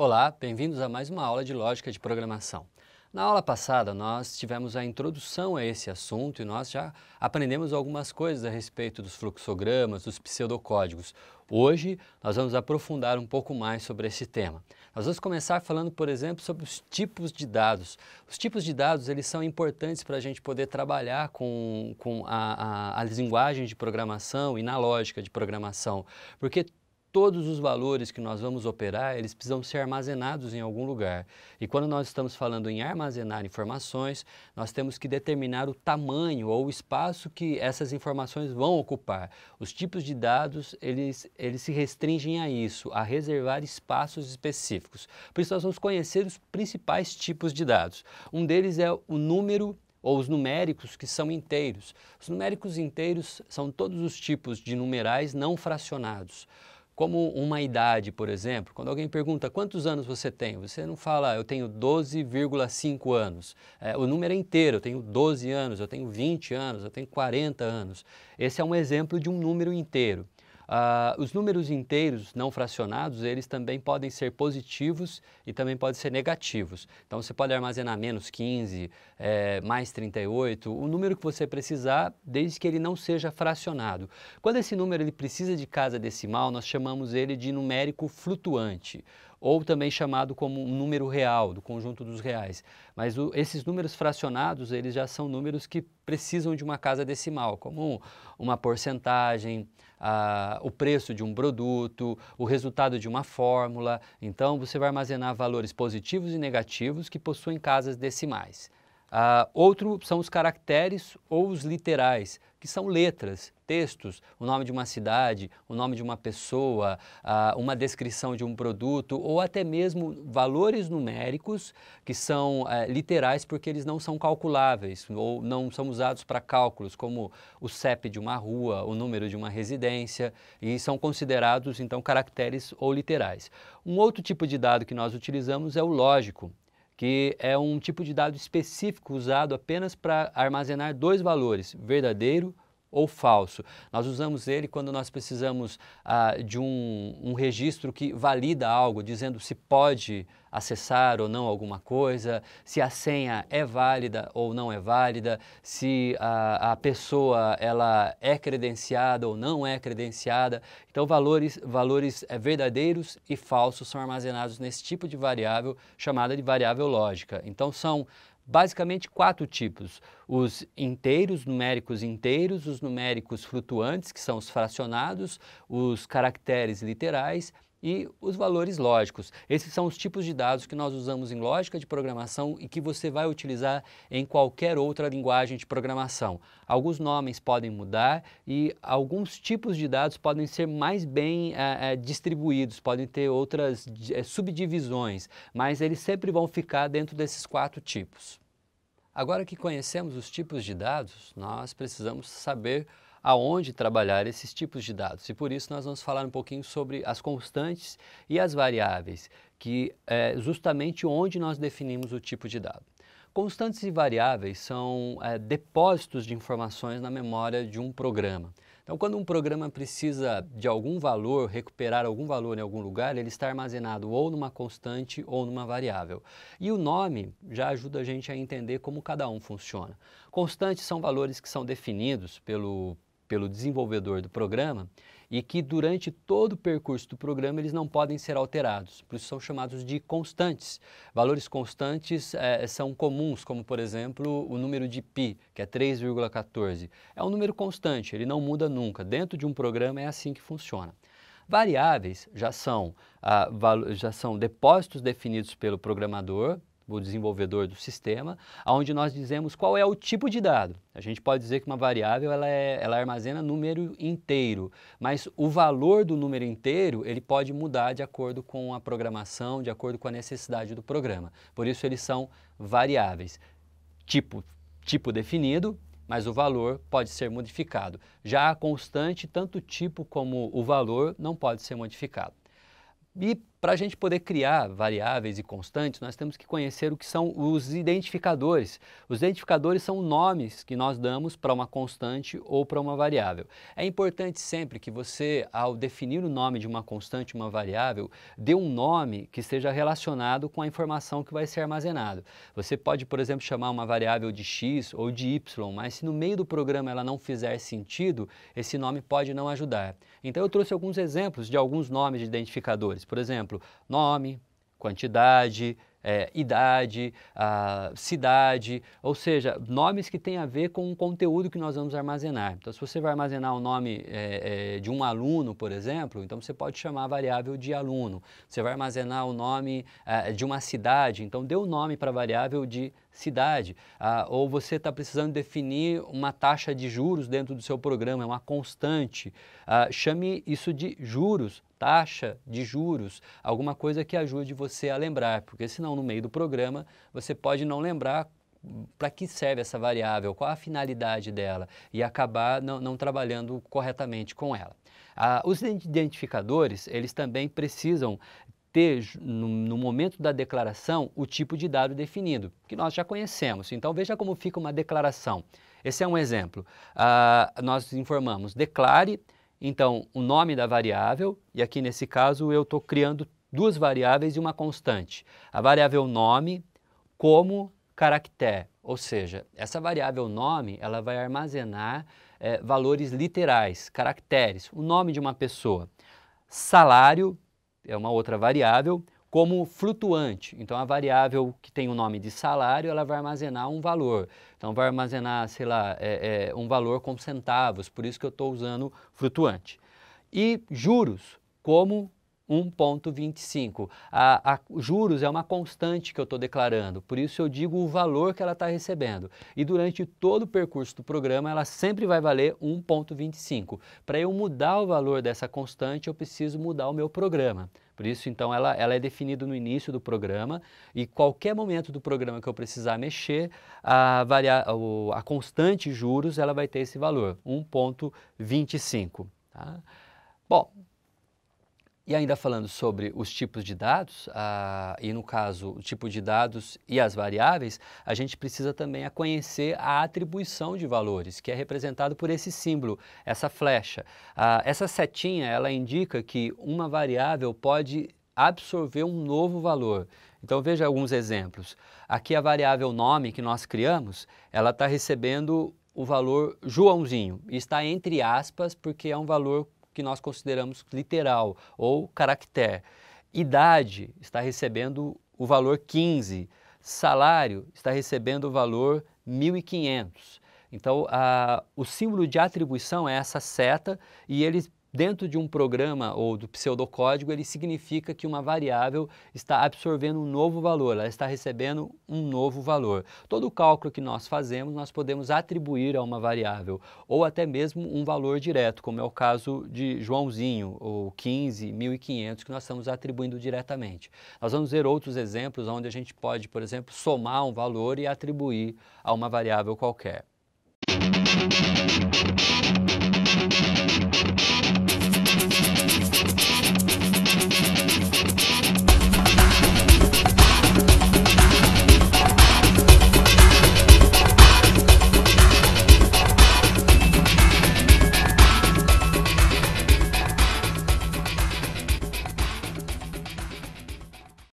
Olá, bem-vindos a mais uma aula de lógica de programação. Na aula passada nós tivemos a introdução a esse assunto e nós já aprendemos algumas coisas a respeito dos fluxogramas, dos pseudocódigos. Hoje nós vamos aprofundar um pouco mais sobre esse tema. Nós vamos começar falando, por exemplo, sobre os tipos de dados. Os tipos de dados eles são importantes para a gente poder trabalhar com a linguagem de programação e na lógica de programação, porque todos os valores que nós vamos operar, eles precisam ser armazenados em algum lugar. E quando nós estamos falando em armazenar informações, nós temos que determinar o tamanho ou o espaço que essas informações vão ocupar. Os tipos de dados, eles se restringem a isso, a reservar espaços específicos. Por isso nós vamos conhecer os principais tipos de dados. Um deles é o número ou os numéricos, que são inteiros. Os numéricos inteiros são todos os tipos de numerais não fracionados. Como uma idade, por exemplo, quando alguém pergunta quantos anos você tem, você não fala eu tenho 12,5 anos. O número é inteiro, eu tenho 12 anos, eu tenho 20 anos, eu tenho 40 anos. Esse é um exemplo de um número inteiro. Os números inteiros não fracionados, eles também podem ser positivos e também podem ser negativos. Então você pode armazenar menos 15, mais 38, o número que você precisar, desde que ele não seja fracionado. Quando esse número ele precisa de casa decimal, nós chamamos ele de numérico flutuante, ou também chamado como um número real, do conjunto dos reais. Mas esses números fracionados, eles já são números que precisam de uma casa decimal, como uma porcentagem, o preço de um produto, o resultado de uma fórmula. Então, você vai armazenar valores positivos e negativos que possuem casas decimais. Outro são os caracteres ou os literais, que são letras, textos, o nome de uma cidade, o nome de uma pessoa, uma descrição de um produto ou até mesmo valores numéricos que são literais porque eles não são calculáveis ou não são usados para cálculos, como o CEP de uma rua, o número de uma residência, e são considerados então caracteres ou literais. Um outro tipo de dado que nós utilizamos é o lógico, que é um tipo de dado específico usado apenas para armazenar dois valores, verdadeiro ou falso. Nós usamos ele quando nós precisamos de um registro que valida algo, dizendo se pode acessar ou não alguma coisa, se a senha é válida ou não é válida, se a pessoa ela é credenciada ou não é credenciada. Então valores verdadeiros e falsos são armazenados nesse tipo de variável chamada de variável lógica. Então são basicamente quatro tipos: os inteiros, numéricos inteiros, os numéricos flutuantes, que são os fracionados, os caracteres literais e os valores lógicos. Esses são os tipos de dados que nós usamos em lógica de programação e que você vai utilizar em qualquer outra linguagem de programação. Alguns nomes podem mudar e alguns tipos de dados podem ser mais bem distribuídos, podem ter outras subdivisões, mas eles sempre vão ficar dentro desses quatro tipos. Agora que conhecemos os tipos de dados, nós precisamos saber aonde trabalhar esses tipos de dados. E por isso nós vamos falar um pouquinho sobre as constantes e as variáveis, que é justamente onde nós definimos o tipo de dado. Constantes e variáveis são depósitos de informações na memória de um programa. Então, quando um programa precisa de algum valor, recuperar algum valor em algum lugar, ele está armazenado ou numa constante ou numa variável. E o nome já ajuda a gente a entender como cada um funciona. Constantes são valores que são definidos pelo desenvolvedor do programa e que durante todo o percurso do programa eles não podem ser alterados, por isso são chamados de constantes. Valores constantes são comuns, como por exemplo o número de π, que é 3,14. É um número constante, ele não muda nunca, dentro de um programa é assim que funciona. Variáveis já são depósitos definidos pelo programador, o desenvolvedor do sistema, onde nós dizemos qual é o tipo de dado. A gente pode dizer que uma variável ela armazena número inteiro, mas o valor do número inteiro ele pode mudar de acordo com a programação, de acordo com a necessidade do programa. Por isso eles são variáveis. Tipo definido, mas o valor pode ser modificado. Já a constante, tanto o tipo como o valor não pode ser modificado. E Para a gente poder criar variáveis e constantes, nós temos que conhecer o que são os identificadores. Os identificadores são nomes que nós damos para uma constante ou para uma variável. É importante sempre que você, ao definir o nome de uma constante ou uma variável, dê um nome que esteja relacionado com a informação que vai ser armazenada. Você pode, por exemplo, chamar uma variável de x ou de y, mas se no meio do programa ela não fizer sentido, esse nome pode não ajudar. Então eu trouxe alguns exemplos de alguns nomes de identificadores. Por exemplo, nome, quantidade, idade, cidade, ou seja, nomes que têm a ver com o conteúdo que nós vamos armazenar. Então, se você vai armazenar o nome de um aluno, por exemplo, então você pode chamar a variável de aluno. Você vai armazenar o nome de uma cidade, então dê o nome para a variável de cidade. Ou você está precisando definir uma taxa de juros dentro do seu programa, é uma constante. Chame isso de juros, taxa de juros, alguma coisa que ajude você a lembrar, porque senão no meio do programa você pode não lembrar para que serve essa variável, qual a finalidade dela e acabar não trabalhando corretamente com ela. Os identificadores, eles também precisam ter, no momento da declaração, o tipo de dado definido, que nós já conhecemos. Então veja como fica uma declaração. Esse é um exemplo. Nós informamos, declare, então, o nome da variável, e aqui nesse caso eu estou criando duas variáveis e uma constante. A variável nome como caractere, ou seja, essa variável nome ela vai armazenar valores literais, caracteres, o nome de uma pessoa. Salário é uma outra variável, como flutuante. Então, a variável que tem o nome de salário, ela vai armazenar um valor. Então, vai armazenar, sei lá, um valor com centavos, por isso que eu estou usando flutuante. E juros, como 1,25. Juros é uma constante que eu estou declarando, por isso eu digo o valor que ela está recebendo. E durante todo o percurso do programa, ela sempre vai valer 1,25. Para eu mudar o valor dessa constante, eu preciso mudar o meu programa. Por isso, então, ela é definida no início do programa e qualquer momento do programa que eu precisar mexer, a constante juros ela vai ter esse valor, 1,25. Tá? Bom, e ainda falando sobre os tipos de dados, e no caso o tipo de dados e as variáveis, a gente precisa também conhecer a atribuição de valores, que é representado por esse símbolo, essa flecha. Essa setinha, ela indica que uma variável pode absorver um novo valor. Então veja alguns exemplos. Aqui a variável nome que nós criamos, ela está recebendo o valor Joãozinho, e está entre aspas porque é um valor que nós consideramos literal ou caractere. Idade está recebendo o valor 15, salário está recebendo o valor 1.500. Então, o símbolo de atribuição é essa seta e eles dentro de um programa ou do pseudocódigo, ele significa que uma variável está absorvendo um novo valor, ela está recebendo um novo valor. Todo o cálculo que nós fazemos, nós podemos atribuir a uma variável, ou até mesmo um valor direto, como é o caso de Joãozinho, ou 15, 1.500, que nós estamos atribuindo diretamente. Nós vamos ver outros exemplos onde a gente pode, por exemplo, somar um valor e atribuir a uma variável qualquer.